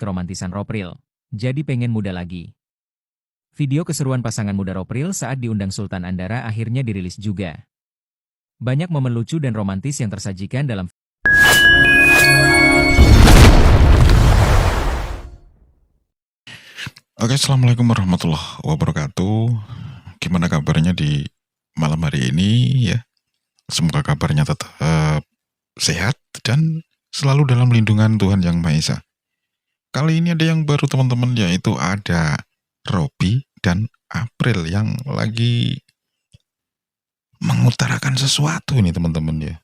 keromantisan Ropril. Jadi pengen muda lagi. Video keseruan pasangan muda Ropril saat diundang Sultan Andara akhirnya dirilis juga. Banyak momen lucu dan romantis yang tersajikan dalam Oke, Assalamualaikum warahmatullahi wabarakatuh. Gimana kabarnya di malam hari ini ya? Semoga kabarnya tetap sehat dan selalu dalam lindungan Tuhan Yang Maha Esa. Kali ini ada yang baru teman-teman, yaitu ada Robby dan April yang lagi mengutarakan sesuatu ini teman-teman ya.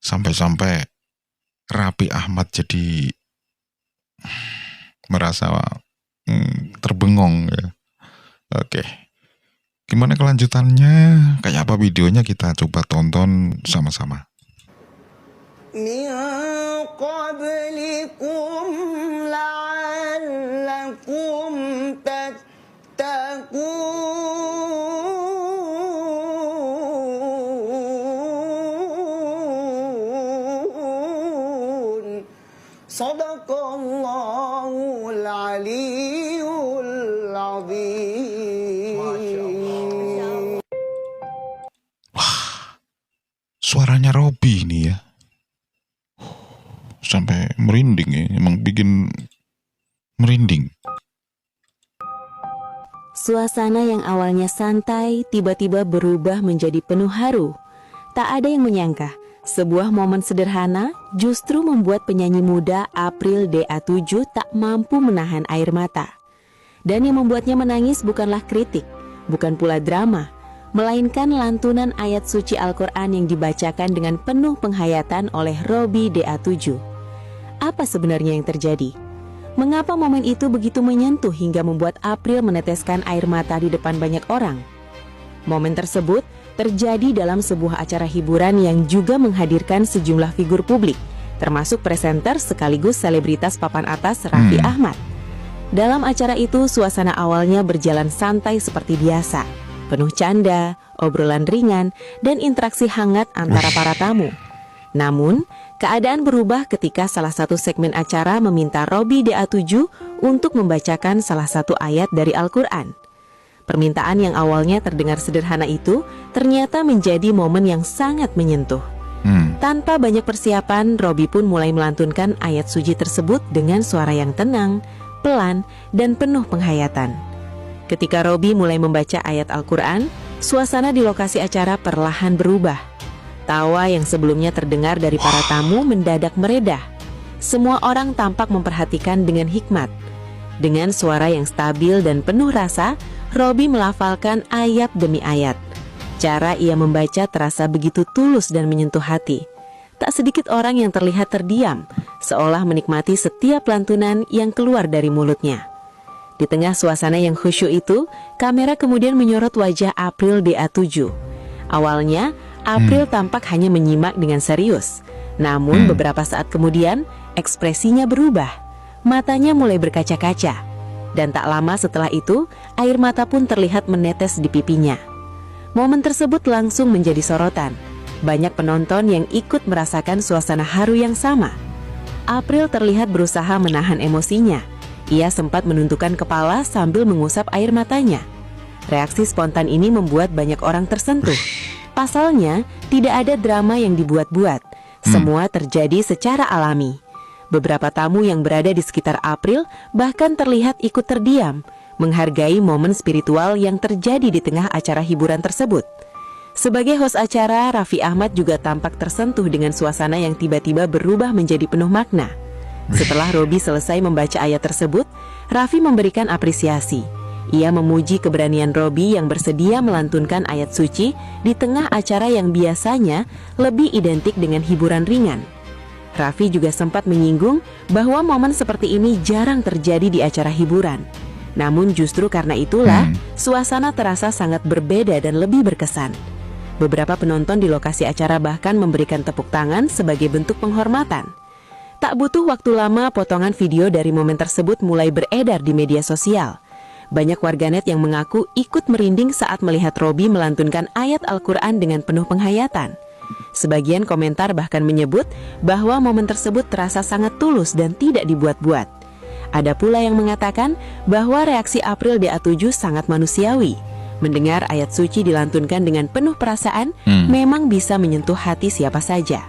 Sampai-sampai Raffi Ahmad jadi merasa terbengong ya. Oke, gimana kelanjutannya, kayak apa videonya, kita coba tonton sama-sama. Min qablikum la'allakum tattaqun. Sadaqallahul aliyyul azim. Wah, suaranya Robby ini ya, sampai merinding ya, emang bikin merinding. Suasana yang awalnya santai tiba-tiba berubah menjadi penuh haru. Tak ada yang menyangka, sebuah momen sederhana justru membuat penyanyi muda April DA7 tak mampu menahan air mata. Dan yang membuatnya menangis bukanlah kritik, bukan pula drama, melainkan lantunan ayat suci Al-Quran yang dibacakan dengan penuh penghayatan oleh Robby DA7. Apa sebenarnya yang terjadi? Mengapa momen itu begitu menyentuh hingga membuat April meneteskan air mata di depan banyak orang? Momen tersebut terjadi dalam sebuah acara hiburan yang juga menghadirkan sejumlah figur publik, termasuk presenter sekaligus selebritas papan atas Raffi Ahmad. Dalam acara itu, suasana awalnya berjalan santai seperti biasa, penuh canda, obrolan ringan, dan interaksi hangat antara para tamu. Namun, keadaan berubah ketika salah satu segmen acara meminta Robby DA7 untuk membacakan salah satu ayat dari Al-Quran. Permintaan yang awalnya terdengar sederhana itu ternyata menjadi momen yang sangat menyentuh. Tanpa banyak persiapan, Robby pun mulai melantunkan ayat suci tersebut dengan suara yang tenang, pelan, dan penuh penghayatan. Ketika Robby mulai membaca ayat Al-Quran, suasana di lokasi acara perlahan berubah. Tawa yang sebelumnya terdengar dari para tamu mendadak meredah. Semua orang tampak memperhatikan dengan hikmat. Dengan suara yang stabil dan penuh rasa, Robby melafalkan ayat demi ayat. Cara ia membaca terasa begitu tulus dan menyentuh hati. Tak sedikit orang yang terlihat terdiam, seolah menikmati setiap lantunan yang keluar dari mulutnya. Di tengah suasana yang khusyuk itu, kamera kemudian menyorot wajah April DA7. Awalnya, April tampak hanya menyimak dengan serius. Namun beberapa saat kemudian, ekspresinya berubah. Matanya mulai berkaca-kaca. Dan tak lama setelah itu, air mata pun terlihat menetes di pipinya. Momen tersebut langsung menjadi sorotan. Banyak penonton yang ikut merasakan suasana haru yang sama. April terlihat berusaha menahan emosinya. Ia sempat menundukkan kepala sambil mengusap air matanya. Reaksi spontan ini membuat banyak orang tersentuh. Pasalnya, tidak ada drama yang dibuat-buat. Semua terjadi secara alami. Beberapa tamu yang berada di sekitar April bahkan terlihat ikut terdiam, menghargai momen spiritual yang terjadi di tengah acara hiburan tersebut. Sebagai host acara, Raffi Ahmad juga tampak tersentuh dengan suasana yang tiba-tiba berubah menjadi penuh makna. Setelah Robby selesai membaca ayat tersebut, Raffi memberikan apresiasi. Ia memuji keberanian Robby yang bersedia melantunkan ayat suci di tengah acara yang biasanya lebih identik dengan hiburan ringan. Raffi juga sempat menyinggung bahwa momen seperti ini jarang terjadi di acara hiburan. Namun justru karena itulah, suasana terasa sangat berbeda dan lebih berkesan. Beberapa penonton di lokasi acara bahkan memberikan tepuk tangan sebagai bentuk penghormatan. Tak butuh waktu lama, potongan video dari momen tersebut mulai beredar di media sosial. Banyak warganet yang mengaku ikut merinding saat melihat Robby melantunkan ayat Al-Quran dengan penuh penghayatan. Sebagian komentar bahkan menyebut bahwa momen tersebut terasa sangat tulus dan tidak dibuat-buat. Ada pula yang mengatakan bahwa reaksi April DA7 sangat manusiawi. Mendengar ayat suci dilantunkan dengan penuh perasaan memang bisa menyentuh hati siapa saja.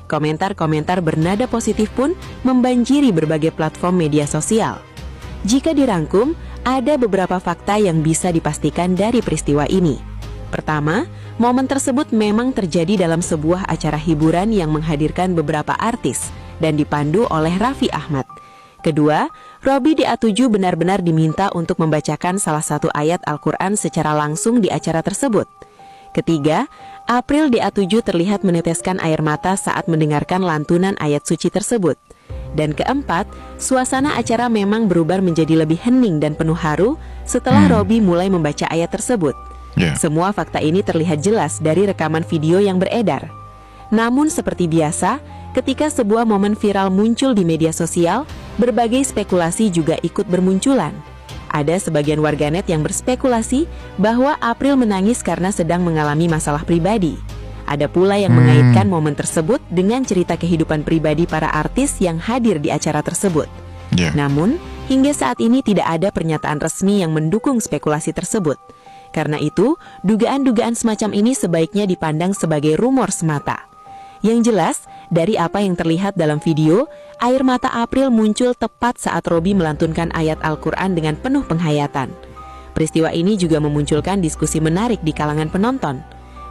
Komentar-komentar bernada positif pun membanjiri berbagai platform media sosial. Jika dirangkum, ada beberapa fakta yang bisa dipastikan dari peristiwa ini. Pertama, momen tersebut memang terjadi dalam sebuah acara hiburan yang menghadirkan beberapa artis dan dipandu oleh Raffi Ahmad. Kedua, Robby DA7 benar-benar diminta untuk membacakan salah satu ayat Al-Quran secara langsung di acara tersebut. Ketiga, April DA7 terlihat meneteskan air mata saat mendengarkan lantunan ayat suci tersebut. Dan keempat, suasana acara memang berubah menjadi lebih hening dan penuh haru setelah Robby mulai membaca ayat tersebut. Semua fakta ini terlihat jelas dari rekaman video yang beredar. Namun seperti biasa, ketika sebuah momen viral muncul di media sosial, berbagai spekulasi juga ikut bermunculan. Ada sebagian warganet yang berspekulasi bahwa April menangis karena sedang mengalami masalah pribadi. Ada pula yang mengaitkan momen tersebut dengan cerita kehidupan pribadi para artis yang hadir di acara tersebut. Namun, hingga saat ini tidak ada pernyataan resmi yang mendukung spekulasi tersebut. Karena itu, dugaan-dugaan semacam ini sebaiknya dipandang sebagai rumor semata. Yang jelas, dari apa yang terlihat dalam video, air mata April muncul tepat saat Robby melantunkan ayat Al-Quran dengan penuh penghayatan. Peristiwa ini juga memunculkan diskusi menarik di kalangan penonton.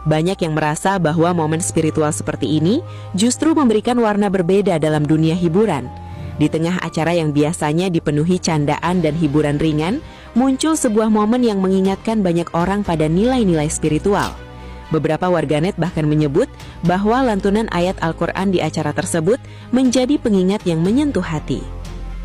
Banyak yang merasa bahwa momen spiritual seperti ini justru memberikan warna berbeda dalam dunia hiburan. Di tengah acara yang biasanya dipenuhi candaan dan hiburan ringan, muncul sebuah momen yang mengingatkan banyak orang pada nilai-nilai spiritual. Beberapa warganet bahkan menyebut bahwa lantunan ayat Al-Quran di acara tersebut menjadi pengingat yang menyentuh hati.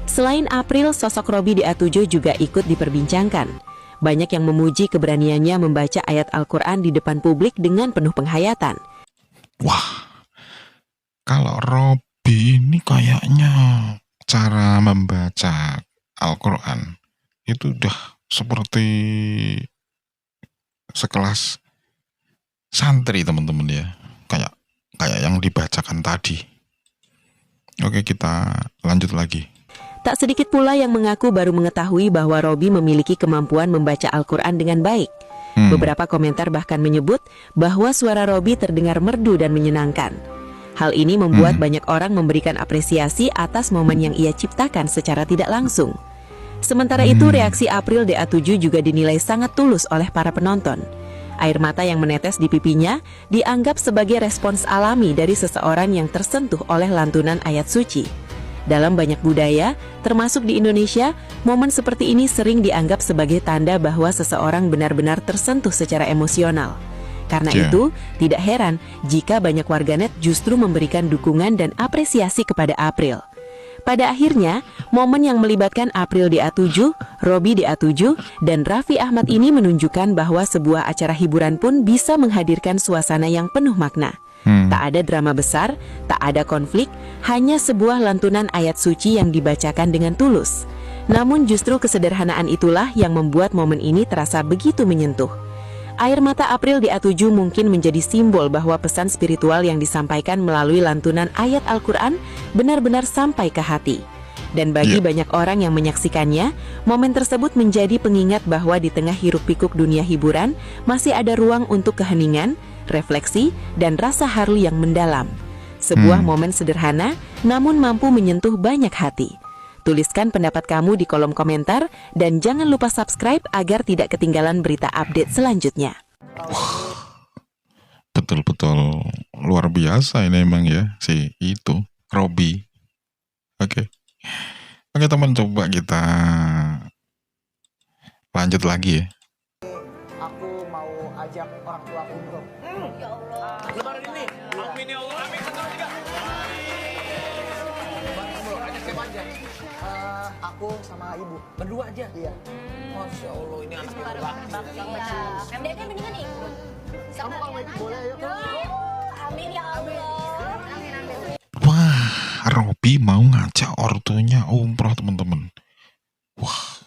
Selain April, sosok Robby DA7 juga ikut diperbincangkan. Banyak yang memuji keberaniannya membaca ayat Al-Quran di depan publik dengan penuh penghayatan. Wah, kalau Robby ini kayaknya cara membaca Al-Quran itu udah seperti sekelas santri teman-teman ya, kayak yang dibacakan tadi. Oke, kita lanjut lagi. Tak sedikit pula yang mengaku baru mengetahui bahwa Robby memiliki kemampuan membaca Al-Quran dengan baik. Beberapa komentar bahkan menyebut bahwa suara Robby terdengar merdu dan menyenangkan. Hal ini membuat banyak orang memberikan apresiasi atas momen yang ia ciptakan secara tidak langsung. Sementara itu, reaksi April DA7 juga dinilai sangat tulus oleh para penonton. Air mata yang menetes di pipinya dianggap sebagai respons alami dari seseorang yang tersentuh oleh lantunan ayat suci. Dalam banyak budaya, termasuk di Indonesia, momen seperti ini sering dianggap sebagai tanda bahwa seseorang benar-benar tersentuh secara emosional. Karena itu, tidak heran jika banyak warganet justru memberikan dukungan dan apresiasi kepada April. Pada akhirnya, momen yang melibatkan April DA7, Robby DA7, dan Raffi Ahmad ini menunjukkan bahwa sebuah acara hiburan pun bisa menghadirkan suasana yang penuh makna. Tak ada drama besar, tak ada konflik, hanya sebuah lantunan ayat suci yang dibacakan dengan tulus. Namun justru kesederhanaan itulah yang membuat momen ini terasa begitu menyentuh. Air mata April DA7 mungkin menjadi simbol bahwa pesan spiritual yang disampaikan melalui lantunan ayat Al-Quran benar-benar sampai ke hati. Dan bagi banyak orang yang menyaksikannya, momen tersebut menjadi pengingat bahwa di tengah hiruk-pikuk dunia hiburan, masih ada ruang untuk keheningan, refleksi, dan rasa haru yang mendalam. Sebuah momen sederhana, namun mampu menyentuh banyak hati. Tuliskan pendapat kamu di kolom komentar dan jangan lupa subscribe agar tidak ketinggalan berita update selanjutnya. Betul-betul luar biasa ini emang ya si itu Robby. Oke teman, coba kita lanjut lagi ya. Aku mau ajak orang tua aku umroh. Ya Allah. Lebaran ini. Amin ya Allah. Amin. 1, 2, 3. Ajak siapa aja? Aku sama ibu. Berdua aja. Iya. Masya Allah, ini anak yang bakti. Iya. MDK mendingan ikut. Kamu kalau mau ikut boleh yuk. Amin ya Allah. Amin amin. Wah, Robby mau ngajak ortunya umroh teman-teman. Wah,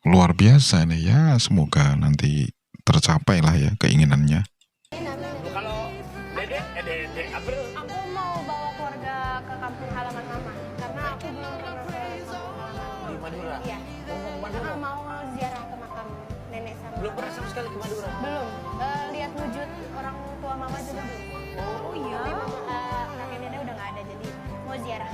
luar biasa ini ya. Semoga nanti tercapai lah ya keinginannya. Kalau Dede Madura. Iya. Mau ke Madura. Mau ziarah ke makam nenek sama. Belum pernah sama sekali ke Madura. Belum. Lihat wujud orang tua mama juga belum. Oh iya. Tapi kakek nenek udah nggak ada, jadi mau ziarah.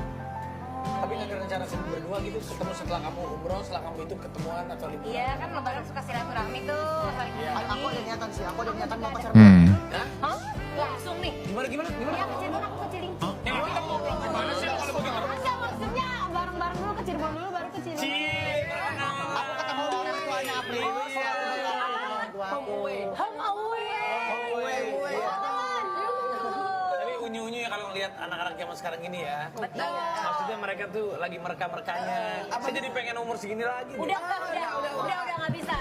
Tapi nggak ada rencana sih berdua gitu ketemu setelah kamu umroh, setelah kamu itu ketemuan atau liburan? Iya kan lebaran suka silaturahmi tuh. Saling Aku ada niatan sih, aku ada niatan mau pacar. Hah? Langsung nih. Gimana gimana gimana? Ya ke Cirebon, aku ke Cilincing. Emang kita mau gimana sih kalau begitu? Enggak, maksudnya bareng-bareng dulu ke Cirebon dulu baru ke Cilincing. Aku ketemu orang tuanya April. Orang tua aku. Home away. Tapi unyu-unyu ya kalau ngeliat anak-anak zaman sekarang gini ya. Betul. Maksudnya mereka tuh lagi mereka-merekanya. Saya jadi pengen umur segini lagi. Udah nggak bisa.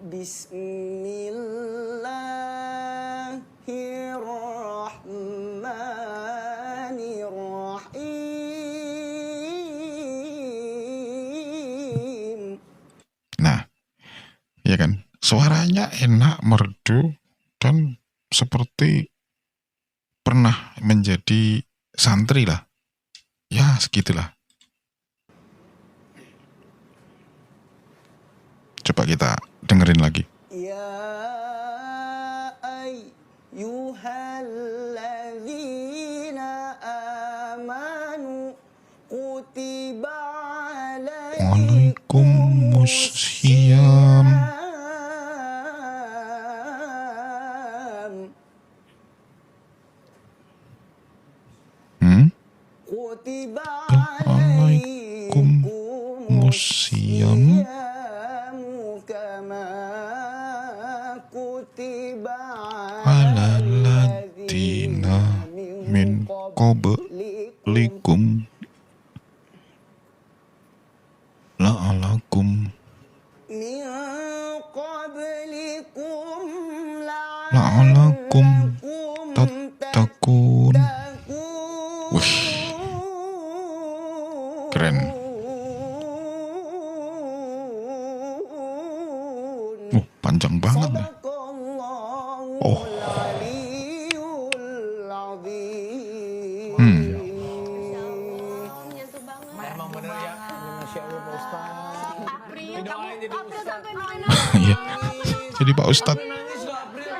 Bismillahirrahmanirrahim. Nah, ya kan, suaranya enak, merdu, dan seperti pernah menjadi santri lah. Ya, segitulah. Coba kita dengerin lagi. يا أيها الذين آمنوا كتب عليكم Waalaikumsalam. كتب عليكم الصيام كما كتب على الذين من قبلكم لعلكم من قبلكم لعلكم تتقون. Wih, keren. Panjang banget ya. Oh. Nyentuh banget. Emang bener ya. Masya Allah Pak Ustaz. April, April sampai mana? Iya. Jadi Pak Ustadz. Nangis loh April.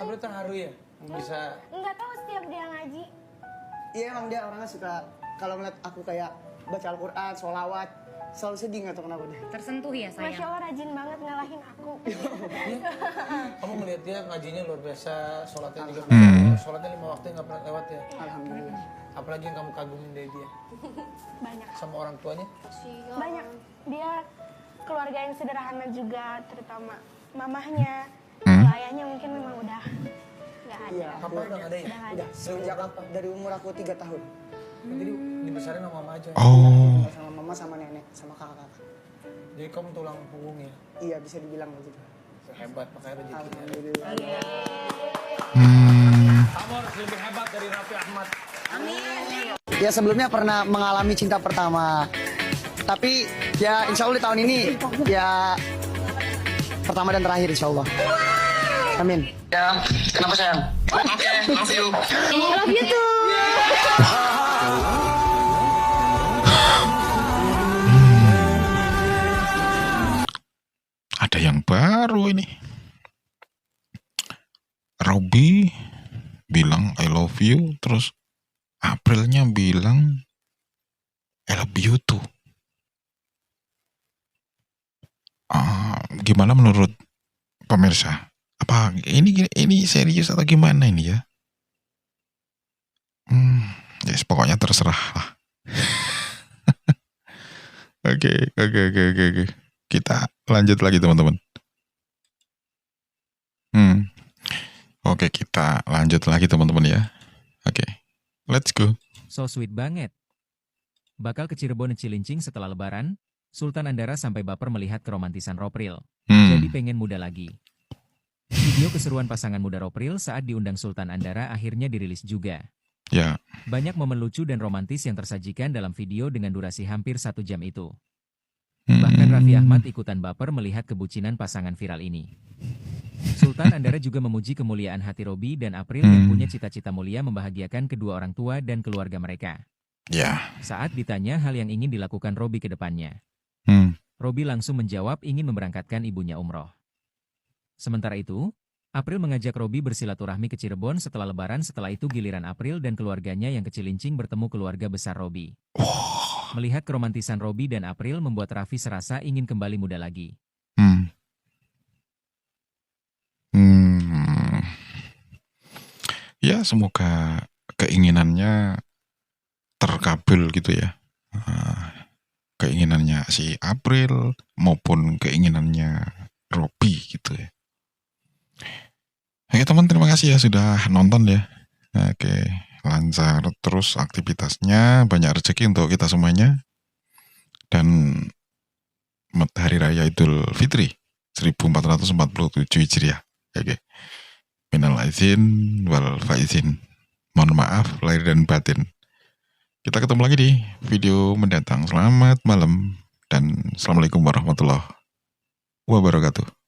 April terharu ya. Bisa. Enggak tahu setiap dia ngaji. Iya emang dia orangnya suka kalau ngeliat aku kayak baca Al-Quran, sholawat, selalu sedih nggak tahu kenapa deh. Tersentuh ya sayang. Masya Allah rajin banget ngalahin aku. Kamu ngeliat dia ngajinya luar biasa, sholatnya juga sholatnya 5 waktu nggak pernah lewat ya. Alhamdulillah. Apalagi yang kamu kagumin dari dia Banyak. sama orang tuanya. Banyak. Dia keluarga yang sederhana juga, terutama mamahnya. Ayahnya mungkin memang udah nggak ada. Iya, Papa udah nggak ada ya? udah semenjak dari umur aku 3 tahun. Jadi dibesarin sama mama aja. Oh, Sama mama, sama nenek, sama kakak-kakak. Jadi kamu tulang punggung ya. Iya bisa dibilang begitu. Hebat makanya rezekinya. Alhamdulillah. Kamu harus lebih hebat dari Raffi Ahmad. Ya sebelumnya pernah mengalami cinta pertama. Tapi ya insya Allah di tahun ini ya pertama dan terakhir insya Allah. Amin. Ya, kenapa sayang? Oke, love you. Love you too. ada yang baru ini. Robby bilang I love you, terus Aprilnya bilang I love you too. Gimana menurut pemirsa? Apa ini serius atau gimana ini ya? Yes, pokoknya terserah lah. Oke. Kita lanjut lagi teman-teman. Oke, kita lanjut lagi teman-teman ya. Oke, let's go. So sweet banget. Bakal ke Cirebon Cilincing setelah lebaran, Sultan Andara sampai baper melihat keromantisan Ropril. Jadi pengen muda lagi. Video keseruan pasangan muda Ropril saat diundang Sultan Andara akhirnya dirilis juga. Ya. Banyak momen lucu dan romantis yang tersajikan dalam video dengan durasi hampir 1 jam itu. Bahkan Raffi Ahmad ikutan baper melihat kebucinan pasangan viral ini. Sultan Andara juga memuji kemuliaan hati Robby dan April yang punya cita-cita mulia membahagiakan kedua orang tua dan keluarga mereka. Ya. Saat ditanya hal yang ingin dilakukan Robi ke depannya, Hmm. Robi langsung menjawab ingin memberangkatkan ibunya umroh. Sementara itu, April mengajak Robi bersilaturahmi ke Cirebon setelah Lebaran. Setelah itu giliran April dan keluarganya yang kecilincing bertemu keluarga besar Robi. Melihat keromantisan Robi dan April membuat Raffi serasa ingin kembali muda lagi. Ya, semoga keinginannya terkabul gitu ya. Keinginannya si April maupun keinginannya Robi gitu ya. Oke teman, terima kasih ya sudah nonton ya. Oke, lancar terus aktivitasnya, banyak rezeki untuk kita semuanya. Dan Hari Raya Idul Fitri 1447 Hijriah. Oke. Minal aizin wal faizin. Mohon maaf lahir dan batin. Kita ketemu lagi di video mendatang. Selamat malam dan Assalamualaikum warahmatullahi wabarakatuh.